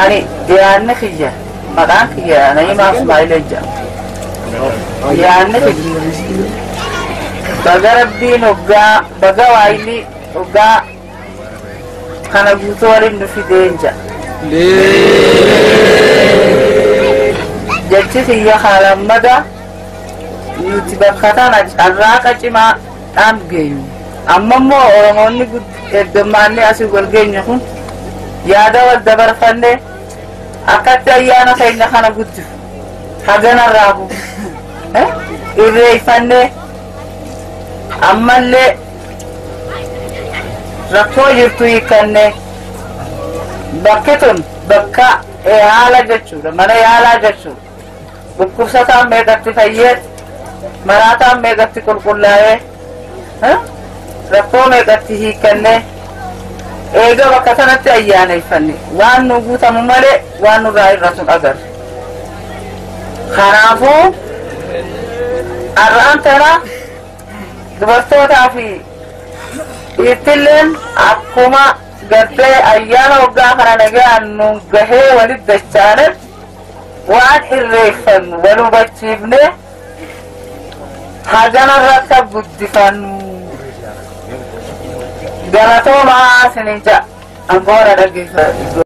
Ani yaanni kiyya maqaan kiyya Na'imaa Ismaa'il jedha. Yaanni kiyya baga Rabbiin hoggaa baga Waayilii hoggaa kana guutuu waliin nu fideen jedha. Jechi kiyya haalammadaa nuti bakka tana carraaqa cimaa dhaan geeyyu. Amma immoo Oromoonni heddummaannee asii wal geenye kun yaada wal dabarfannee akkatti ayyaana keenya kana guddifu haganarraa bu'u irreeffannee ammallee rakkoo jirtu hiikkannee bakki tun bakka haala jechuudha, mana yaalaa jechuudha. Dhukkubsataan meeqatti fayyee maraataan meeqatti qulqullaa'ee rakkoo meeqatti hiikkannee eega bakka sanatti ayyaaneffanne waan nu guutamu malee waan nurraa irratu agarre. Kanaafuu har'aan tana dubartootaa fi dhiirtilleen akkuma gartee ayyaana waggaa kana nagaan nu gahee walit dachaanen waan irreeffannu wal hubachiifne haganarratti guddifannu. Galatoomaa isiniin jedha. Angoora dhaggeeffatu.